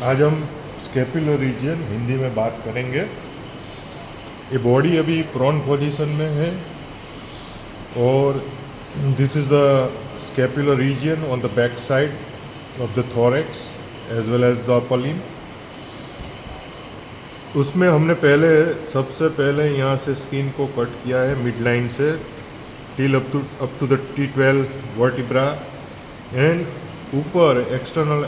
आज हम scapular reason Hindi में बात करेंगे। ये बॉडी अभी प्रोन पोजीशन में है और this is the scapular region on the back side of the thorax as well as the upper limb. उसमें हमने सबसे पहले यहाँ से स्किन को कट किया है मिड लाइन से till up to the T12 vertebra and ऊपर एक्सटर्नल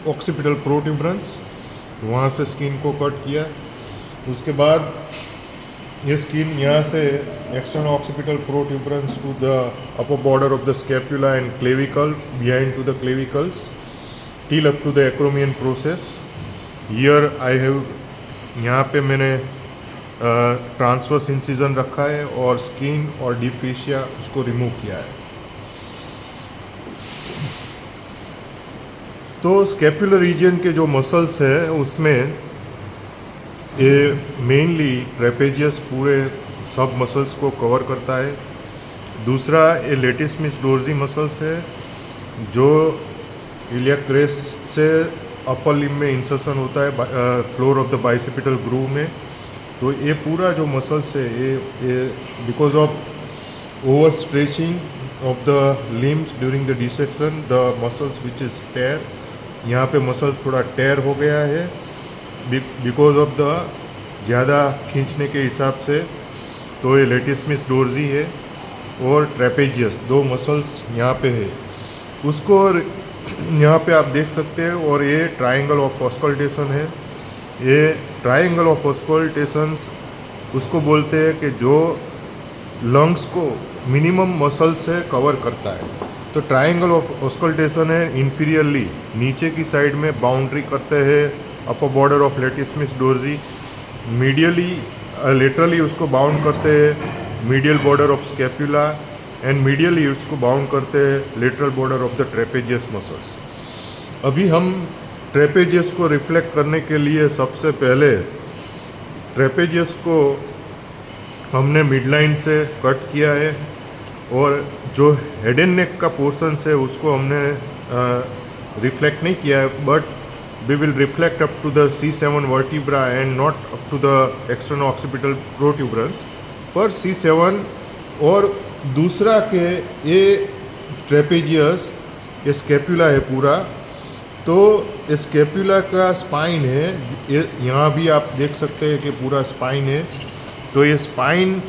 ऑक्सीपिटल प्रोट्यूबरेंस, वहाँ से स्किन को कट किया। उसके बाद ये स्किन यहाँ से external occipital protuberance to the upper border of the scapula and clavicle, behind to the clavicles till up to the acromion process. Here I have, यहाँ पे मैंने ट्रांसवर्स इंसिजन रखा है और स्किन और डीप फेशिया उसको रिमूव किया है। तो स्केपुलर रीजन के जो मसल्स है उसमें ये मेनली ट्रेपेजियस पूरे सब मसल्स को कवर करता है। दूसरा ये लेटिसिमिस डोर्सी मसल्स है जो इलियक क्रेस से अपर लिम्ब में इंसर्शन होता है floor of the bicipital groove में। तो ये पूरा जो मसल्स है ये because of over stretching of the limbs during the dissection the muscles which is tear, यहाँ पे मसल थोड़ा टेयर हो गया है बिकॉज ऑफ द ज़्यादा खींचने के हिसाब से। तो ये लेटिसिमिस डोर्सी है और ट्रेपेजियस दो मसल्स यहाँ पे है, उसको यहाँ पे आप देख सकते हैं। और ये ट्रायंगल ऑफ ऑस्कल्टेशन है। ये ट्रायंगल ऑफ ऑस्कल्टेशंस उसको बोलते हैं कि जो लंग्स को मिनिमम मसल से कवर करता है। तो ट्रायंगल ऑफ ऑस्कल्टेशन है इंफीरियरली नीचे की साइड में बाउंड्री करते हैं upper border of latissimus dorsi, medially laterally उसको बाउंड करते हैं medial border of scapula and medially उसको बाउंड करते हैं lateral border of the trapezius muscles. अभी हम ट्रेपेजियस को रिफ्लेक्ट करने के लिए सबसे पहले ट्रेपेजियस को हमने मिडलाइन से कट किया है और जो हेड एंड नेक का पोर्शन है उसको हमने रिफ्लेक्ट नहीं किया है, but we will reflect up to the C7 vertebra and not up to the external occipital protuberance पर C7। और दूसरा के ये ट्रेपेजियस ये स्कैपुला है पूरा, तो स्कैपुला का स्पाइन है, यहाँ भी आप देख सकते हैं कि पूरा स्पाइन है। तो ये स्पाइन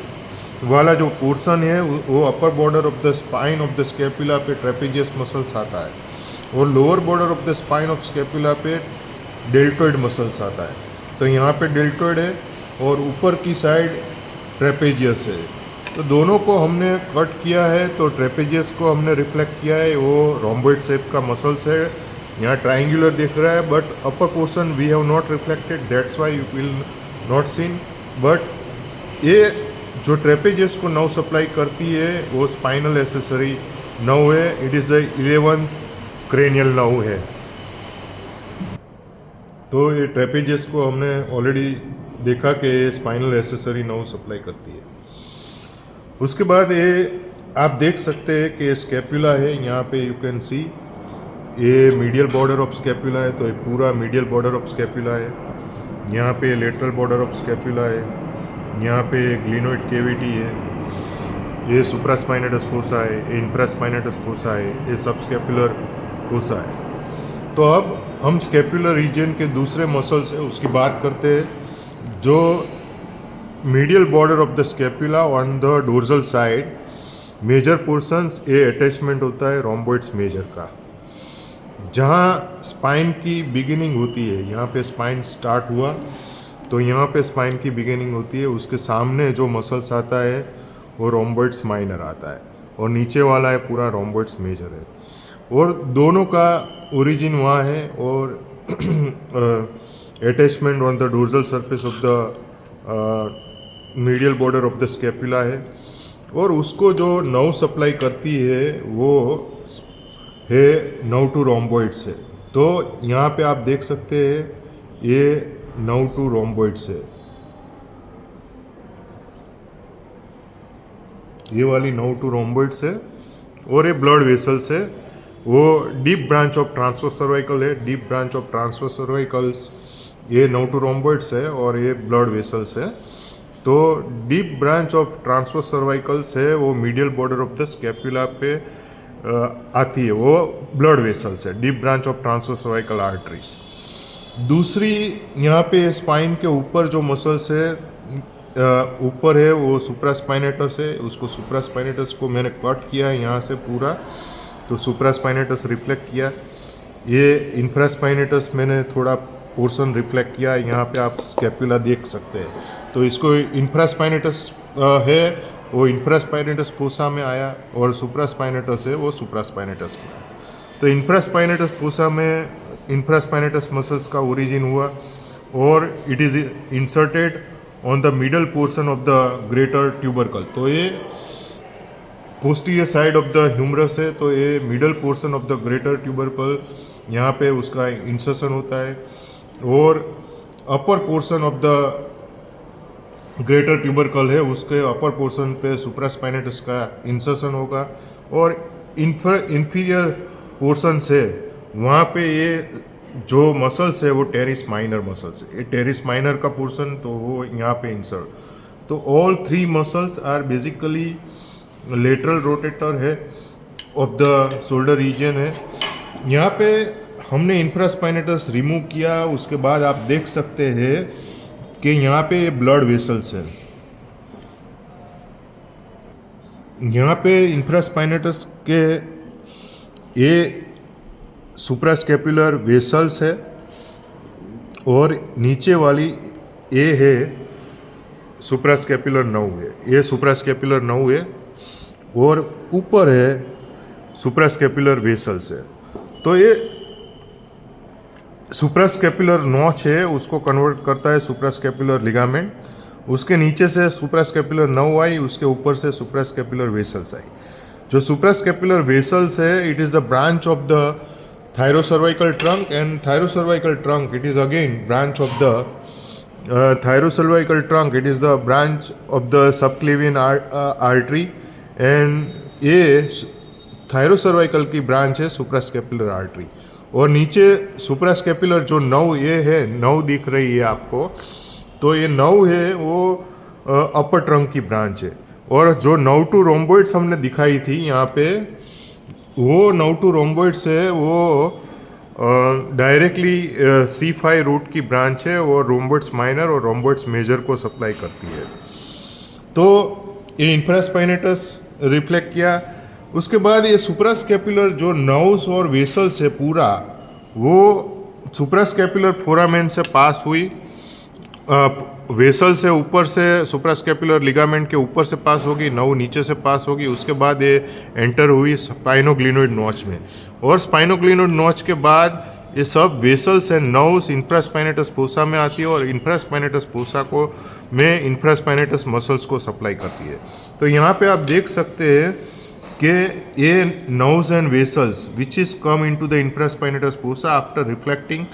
वाला जो पोर्शन है वो अपर border of the spine of the scapula पे ट्रेपेजियस मसल्स आता है और lower border of the spine of scapula पे डेल्टोइड मसल्स आता है। तो यहाँ पे डेल्टोइड है और ऊपर की साइड ट्रेपेजियस है। तो दोनों को हमने कट किया है। तो ट्रेपेजियस को हमने रिफ्लेक्ट किया है, वो रोम्बोइड शेप का मसल्स है, यहाँ ट्रायंगुलर दिख रहा है, but upper portion we have not reflected, that's why you will not seen. But ये जो ट्रेपेजियस को नर्व सप्लाई करती है वो स्पाइनल एसेसरी नर्व है, it is the 11th cranial nerve है। तो ये ट्रेपेजियस को हमने ऑलरेडी देखा कि ये स्पाइनल एसेसरी नर्व सप्लाई करती है। उसके बाद ये आप देख सकते हैं कि स्कैपुला है, यहाँ पे यू कैन सी ये मीडियल बॉर्डर ऑफ स्कैपुला है। तो ये पूरा मीडियल बॉर्डर ऑफ स्कैपुला है। यहाँ पे लेटरल बॉर्डर ऑफ स्कैपुला है, यहाँ पे ग्लिनोइड केविटी है, ये सुप्रास्पाइनेटस फोसा है, ये इंफ्रास्पाइनेटस फोसा है, ये सबस्कैपुलर फोसा है। तो अब हम स्कैपुलर रीजन के दूसरे मसल्स है उसकी बात करते हैं। जो medial border of the scapula on the dorsal side major portions ये अटैचमेंट होता है रोम्बोइड्स मेजर का, जहाँ स्पाइन की बिगिनिंग होती है। यहाँ पे स्पाइन स्टार्ट हुआ तो यहाँ पे स्पाइन की बिगिनिंग होती है, उसके सामने जो मसल्स आता है वो रोम्बोइड्स माइनर आता है और नीचे वाला है पूरा रोम्बोइड्स मेजर है। और दोनों का ओरिजिन वहाँ है और attachment on the dorsal surface of the medial border of the scapula है। और उसको जो नर्व सप्लाई करती है वो है नर्व टू रोम्बोइड्स है। तो यहाँ पे आप देख सकते हैं ये नर्व टू रोम्बोइड्स है, ये वाली नर्व टू रोम्बोइड्स है और ये ब्लड वेसल्स है। वो deep branch of transverse cervical है। डीप ब्रांच ऑफ ट्रांसवर्स सर्वाइकल्स ये नोटू रोम्बॉइड्स है और ये ब्लड वेसल्स है। तो डीप ब्रांच ऑफ ट्रांसवर्स सर्वाइकल्स है वो medial border of the scapula पे आती है, वो ब्लड वेसल्स है, deep branch of transverse cervical arteries. दूसरी यहाँ पे स्पाइन के ऊपर जो मसल्स है ऊपर है वो सुप्रास्पाइनेटस है। उसको सुप्रास्पाइनेटस को मैंने कट किया है यहाँ से पूरा, तो सुप्रास्पाइनेटस रिफ्लेक्ट किया। ये इंफ्रास्पाइनेटस मैंने थोड़ा पोर्शन रिफ्लेक्ट किया, यहाँ पे आप स्कैपुला देख सकते हैं। तो इसको इंफ्रास्पाइनेटस है वो इंफ्रास्पाइनेटस फोसा में आया और सुप्रास्पाइनेटस है वो सुप्रास्पाइनेटस में आया। तो इंफ्रास्पाइनेटस फोसा में इंफ्रास्पाइनेटस मसल्स का ओरिजिन हुआ और it is inserted on the middle portion of the greater tubercle. तो ये posterior side of the humerus है, तो ये middle portion of the greater tubercle यहाँ पे उसका इंसर्शन होता है और upper portion of the greater tubercle है उसके अपर पोर्शन पे सुप्रास्पाइनेटस का इंसर्शन होगा और इंफीरियर पोर्शन से वहाँ पे ये जो मसल्स है वो टेरिस माइनर मसल्स है। ये टेरिस माइनर का पोर्शन तो वो यहाँ पे इंसर्ट। तो all three muscles are basically lateral rotator है ऑफ द शोल्डर रीजन है। यहाँ पे हमने इंफ्रास्पाइनेटस रिमूव किया, उसके बाद आप देख सकते हैं कि यहाँ पे ब्लड वेसल्स है। यहाँ पे इंफ्रास्पाइनेटस के ये सुप्रास्कैपुलर वेसल्स है और नीचे वाली ये है सुप्रास्कैपुलर नर्व है, ये सुप्रास्कैपुलर नर्व है और ऊपर है सुप्रास्कैपुलर वेसल्स है। तो ये सुप्रास्कैपुलर नॉच है उसको कन्वर्ट करता है सुप्रास्कैपुलर लिगामेंट। उसके नीचे से सुप्रास्कैपुलर नर्व आई, उसके ऊपर से सुप्रास्कैपुलर वेसल्स आई। जो सुप्रास्कैपुलर वेसल्स है it is a branch of the thyrocervical trunk and thyrocervical trunk it is again branch of the thyrocervical trunk it is the branch of the subclavian artery and ये thyrocervical की branch है suprascapular artery. और नीचे suprascapular जो nerve ये है, nerve दिख रही है आपको, तो ये नर्व है वो अपर ट्रंक की ब्रांच है। और जो नर्व टू रोम्बॉइड्स हमने दिखाई थी यहाँ पे, वो नर्व टू रोम्बॉइड्स है वो डायरेक्टली C5 रूट की ब्रांच है और रोम्बॉइड्स माइनर और रोम्बॉइड्स मेजर को सप्लाई करती है। तो ये इंफ्रास्पाइनेटस रिफ्लेक्ट किया। उसके बाद ये सुप्रास्कैपुलर जो नर्व्स और वेसल्स है पूरा वो सुप्रास्कैपुलर फोरामेन से पास हुई, वेसल से ऊपर से सुप्रास्कैपुलर लिगामेंट के ऊपर से पास होगी, नर्व नीचे से पास होगी। उसके बाद ये एंटर हुई स्पाइनोग्लिनोइड नॉच में और स्पाइनोग्लिनोइड नॉच के बाद ये सब vessels and nerves infraspinatus fossa में आती है और इंफ्रास्पाइनेटस फोसा को में इंफ्रास्पाइनेटस मसल्स को सप्लाई करती है। तो यहाँ पे आप देख सकते हैं कि ये nerves and vessels which is come into the infraspinatus fossa after reflecting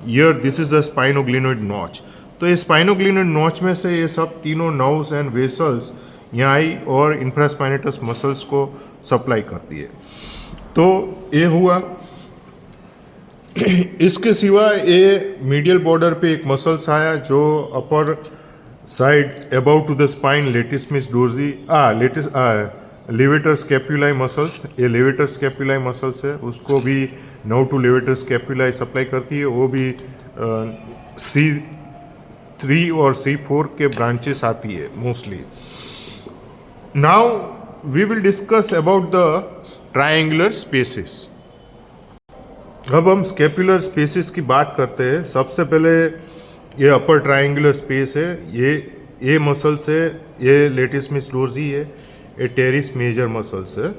here this is the spinoglenoid notch. तो ये स्पाइनोग्लिनोइड नॉच में से ये सब तीनों नर्व्स एंड वेसल्स यहाँ आई और इंफ्रास्पाइनेटस मसल्स को सप्लाई करती है। तो ये हुआ। इसके सिवा ये मीडियल बॉर्डर पे एक मसल्स आया जो upper side about to the spine latissimus dorsi levator scapulae muscles, ये लेवेटर स्कैपुलाई मसल्स है, उसको भी nerve to levator scapulae supply करती है। वो भी C3 और C4 के ब्रांचेस आती है mostly. Now we will discuss about the triangular spaces. अब हम स्कैपुलर स्पेसिस की बात करते हैं। सबसे पहले ये अपर ट्रायंगुलर स्पेस है, ये मसल्स है, ये लेटिसमिस डोर्जी है, ये टेरिस मेजर मसल्स है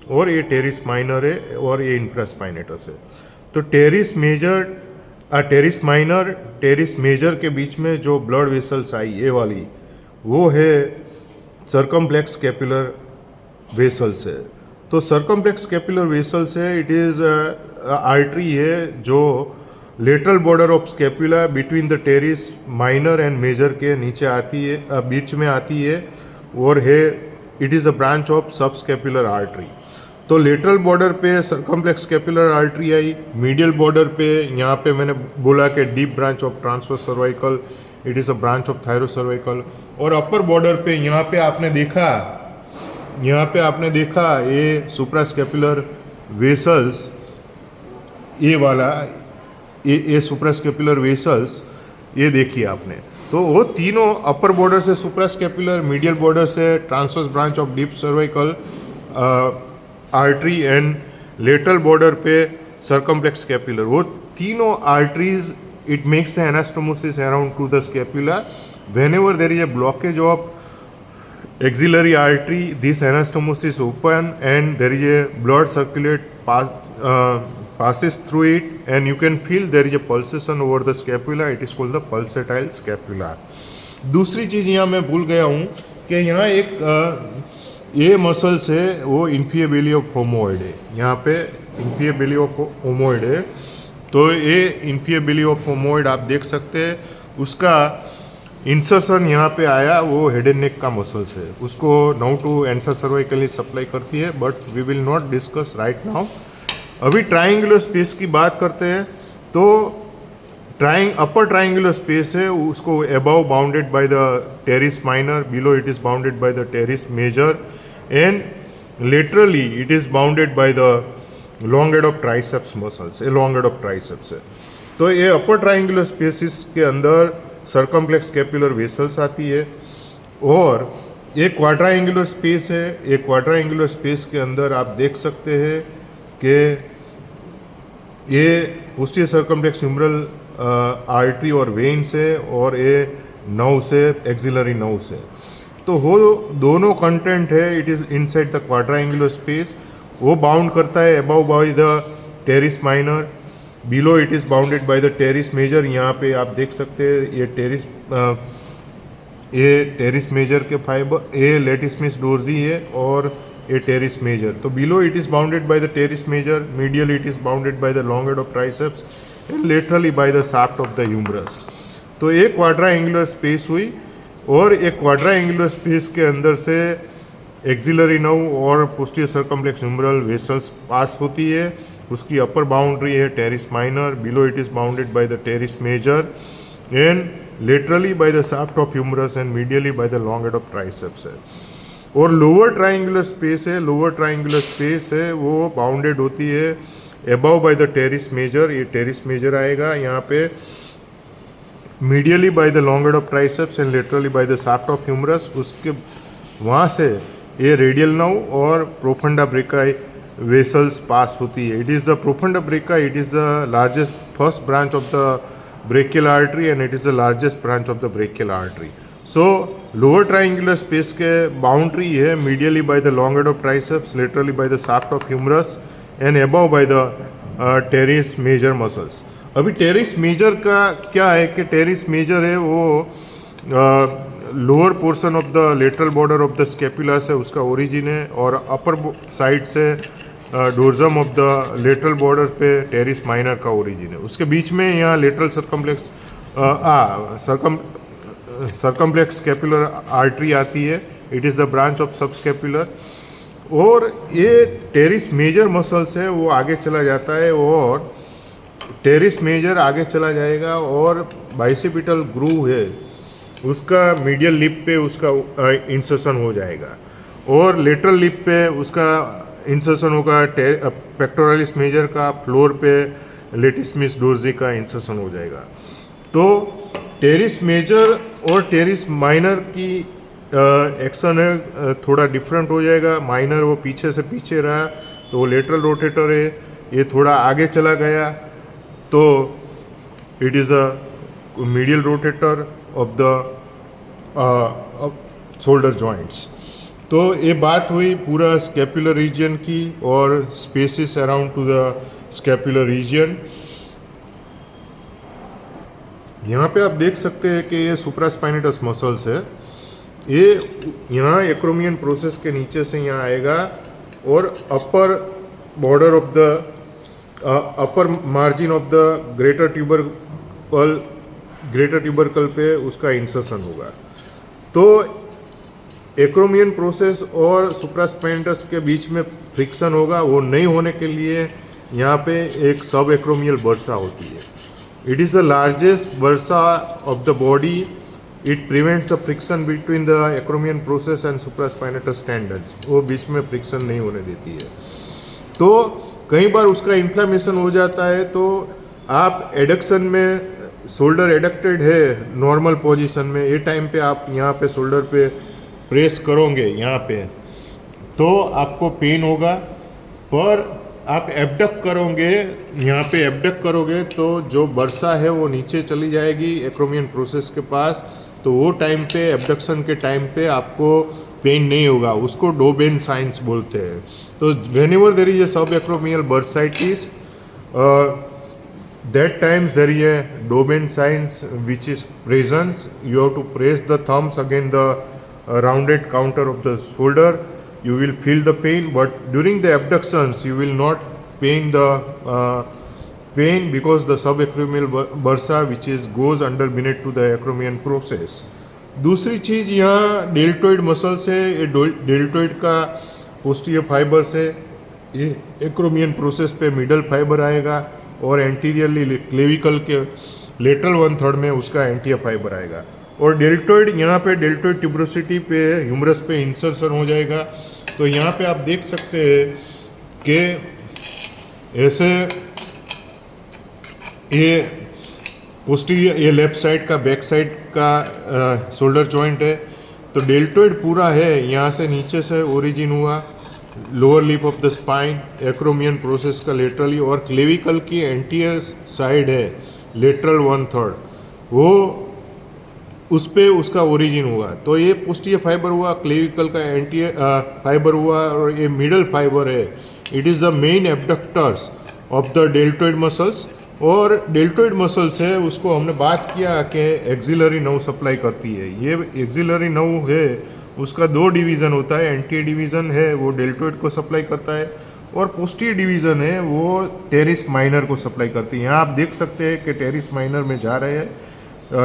और ये टेरिस माइनर है और ये इंफ्रास्पाइनेटस है। तो teres major teres minor teres major के बीच में जो ब्लड वेसल्स आई ये वाली, वो है सर्कमफ्लेक्स स्कैपुलर वेसल्स है। तो सर्कमफ्लेक्स स्कैपुलर वेसल्स है, इट इज़ आर्टरी है जो lateral border of scapula between the teres minor and major के नीचे आती है, बीच में आती है और है it is a branch of subscapular artery. तो लेटरल बॉर्डर पे सर्कमफ्लेक्स स्कैपुलर आर्टरी आई, मीडियल बॉर्डर पे यहाँ पे मैंने बोला कि deep branch of transverse cervical, it is a branch of thyro cervical. और अपर बॉर्डर पे यहाँ पे आपने देखा ये सुप्रास्कैपुलर वेसल्स, ये वाला ये सुप्रास्कैपुलर वेसल्स, ये देखिए आपने। तो वो तीनों अपर बॉर्डर से सुप्रास्कैपुलर, मीडियल बॉर्डर से transverse branch of deep cervical artery and lateral border पे सर्कमफ्लेक्स स्कैपुलर, वो तीनों arteries it makes the anastomosis around to the scapula. Whenever there is a blockage of axillary artery, this anastomosis open and there is a blood passes through it and you can feel there is a pulsation over the scapula, it is called the pulsatile scapula। दूसरी चीज़ यहाँ मैं भूल गया हूँ कि यहाँ एक ये मसल्स है वो इन्फिया बेली ऑफ होमोइड है, यहाँ पे इन्फिया बेली ऑफ होमोइड है। तो ये इन्फिया बेली ऑफ होमोइड आप देख सकते हैं, उसका इंसर्शन यहाँ पे आया, वो हेड एंड नेक का मसल्स है, उसको now to ansa cervicalis supply करती है, but we will not discuss right now. अभी ट्राइंगुलर स्पेस की बात करते हैं। तो अपर ट्राइंगुलर स्पेस है, उसको above bounded by the teres minor, below it is bounded by the teres major and laterally it is bounded by the long head of triceps muscles, ये long head of triceps है। तो ये upper triangular spaces के अंदर circumflex scapular vessels आती है। और एक क्वाड्राएंगुलर स्पेस है, एक क्वाड्राएंगुलर स्पेस के अंदर आप देख सकते हैं कि ये पोस्टीरियर सर्कमफ्लेक्स ह्यूमरल आर्टरी और वेन्स है, और ये नर्व्स है, एक्सिलरी नर्व्स है। तो वो दोनों कंटेंट है, it is inside the quadrangular space. वो बाउंड करता है above by the teres minor, below it is bounded by the teres major. यहाँ पे आप देख सकते हैं ये टेरिस मेजर के फाइबर, ये लेटिस्मिस डोर्जी है और ये टेरिस मेजर। तो below it is bounded by the teres major, medial it is bounded by the long head of triceps and laterally by the shaft of the humerus. तो एक क्वाड्राएंगुलर space हुई, और एक क्वाड्राएंगुलर स्पेस के अंदर से एक्सिलरी नर्व और posterior circumflex humeral vessels pass होती है। उसकी अपर बाउंड्री है teres minor, below it is bounded by the teres major and laterally by the shaft of humerus and medially by the long head of triceps है। और lower triangular space है, lower triangular space है वो bounded होती है above by the teres major, ये teres major आएगा यहाँ पे, medially by the long head of triceps and laterally by the shaft of humerus. उसके वहाँ से ये रेडियल नर्व और प्रोफंडा ब्रेकाई वेसल्स पास होती है। It is the profunda brachii, it is the largest first branch of the brachial artery and it is the largest branch of the brachial artery. So lower triangular space के boundary है medially by the long head of triceps, laterally by the shaft of humerus and above by the teres major muscles. अभी teres major का क्या है कि teres major है वो lower portion of the lateral border of the scapula से उसका origin है, और अपर साइड से dorsum of the lateral border पे टेरिस माइनर का ओरिजिन है। उसके बीच में यहाँ lateral circumflex circumflex scapular artery आती है, it is the branch of subscapular. और ये टेरिस मेजर मसल्स है वो आगे चला जाता है, और टेरिस मेजर आगे चला जाएगा, और बाइसेपिटल ग्रूव है उसका मीडियल लिप पे उसका इंसर्शन हो जाएगा, और लेटरल लिप पे उसका इंसर्शन होगा पेक्टोरलिस मेजर का, फ्लोर पे लेटिस्मिस डोर्जी का इंसर्शन हो जाएगा। तो टेरिस मेजर और टेरिस माइनर की एक्शन है थोड़ा डिफरेंट हो जाएगा। माइनर वो पीछे से पीछे रहा तो वो लेटरल रोटेटर है, ये थोड़ा आगे चला गया तो it is a medial rotator of the shoulder joints. तो ये बात हुई पूरा स्कैपुलर रीजन की और spaces around to the scapular region. यहाँ पे आप देख सकते हैं कि ये सुप्रास्पाइनेटस मसल्स है, ये यहाँ एक्रोमियन प्रोसेस के नीचे से यहाँ आएगा और अपर border of the upper margin of the greater tubercle पे उसका इंसर्शन होगा। तो एक्रोमियन प्रोसेस और सुप्रास्पाइनेटस के बीच में फ्रिक्शन होगा, वो नहीं होने के लिए यहाँ पे एक सब एक्रोमियल बर्सा होती है। It is the largest bursa of the body. It prevents the friction between the acromion process and supraspinatus tendons, वो बीच में फ्रिक्शन नहीं होने देती है। तो कई बार उसका इन्फ्लामेशन हो जाता है, तो आप एडक्शन में, शोल्डर एडक्टेड है नॉर्मल पोजीशन में, ये टाइम पे आप यहाँ पे शोल्डर पे प्रेस करोगे यहाँ पे, तो आपको पेन होगा। पर आप एबडक्ट करोगे, यहाँ पे एबडक्ट करोगे तो जो बर्सा है वो नीचे चली जाएगी एक्रोमियन प्रोसेस के पास, तो वो टाइम पे, एबडक्शन के टाइम पे आपको पेन नहीं होगा। उसको डोबेन साइंस बोलते हैं। तो whenever there is a subacromial bursitis, that times there is a Doben signs which is presence. You have to press the thumbs against the rounded counter of the shoulder. You will feel the pain, but during the abductions you will not pain the pain because the subacromial bursa which is goes under beneath to the acromion process. दूसरी चीज़ यहाँ deltoid muscles है। ये deltoid का posterior fibres है, ये acromion process पे middle fibre आएगा और एंटीरियरली क्लेविकल के लेटरल 1/3 में उसका एंटीरियर फाइबर आएगा। और डेल्टोइड, यहाँ पे डेल्टोइड ट्यूबरोसिटी पे ह्यूमरस पे इंसर्शन हो जाएगा। तो यहाँ पे आप देख सकते हैं कि ऐसे ये पोस्टीरियर, ये लेफ्ट साइड का, बैक साइड का शोल्डर जॉइंट है। तो डेल्टोइड पूरा है, यहाँ से नीचे से ओरिजिन हुआ, lower lip of the spine, acromion process का लेटरली, और क्लेविकल की एंटीरियर साइड है लेटरल 1/3, वो उस पे उसका ओरिजिन हुआ। तो ये पोस्टीरियर फाइबर हुआ, क्लेविकल का एंटीरियर फाइबर हुआ, और ये मिडल फाइबर है। It is the main abductors of the deltoid muscles. और डेल्टोइड मसल्स है, उसको हमने बात किया कि एक्सिलरी नर्व सप्लाई करती है। ये एक्सिलरी नर्व है, उसका 2 डिवीज़न होता है। एंटीरियर डिवीज़न है वो डेल्टोइड को सप्लाई करता है, और पोस्टीरियर डिवीज़न है वो टेरिस माइनर को सप्लाई करती है। यहाँ आप देख सकते हैं कि टेरिस माइनर में जा रहे हैं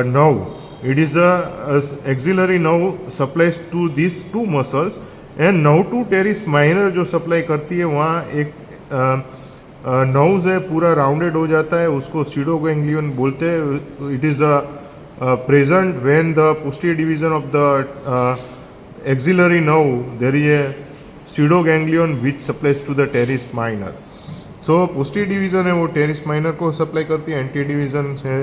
nerve. It is a axillary nerve supplies to this 2 muscles, and nerve to teres minor जो सप्लाई करती है, वहाँ एक नर्व्स है पूरा राउंडेड हो जाता है, उसको सीडोगैंग्लियन बोलते हैं। It is present when the posterior division of the axillary nerve there is a pseudoganglion which supplies to the teres minor. So posterior division है वो teres minor को सप्लाई करती है, anterior division है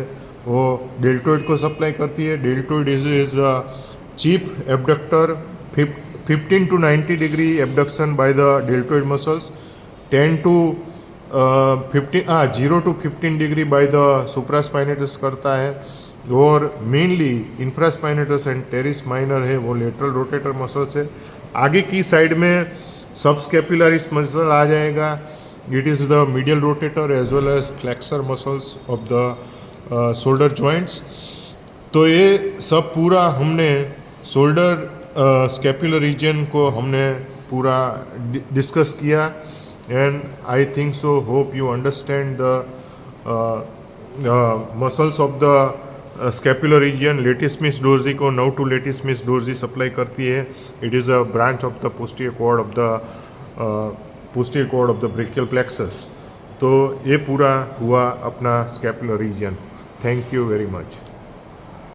वो deltoid को सप्लाई करती है। deltoid is a chief abductor, 15 to 90 degree abduction by the deltoid muscles, 0 to 15 degree by the supraspinatus करता है, और mainly infraspinatus and teres minor है वो लेटरल रोटेटर मसल्स है। आगे की साइड में सबस्कैपुलरिस मसल आ जाएगा। It is the medial rotator as well as flexor muscles of the shoulder joints. तो ये सब पूरा हमने शोल्डर स्कैपुलर रीजन को हमने पूरा डिस्कस किया, and I think so hope you understand the muscles of the scapular region. Latissimus dorsi को nerve to latissimus dorsi supply करती है। It is a branch of the posterior cord of the brachial plexus. तो ये पूरा हुआ अपना scapular region. Thank you very much.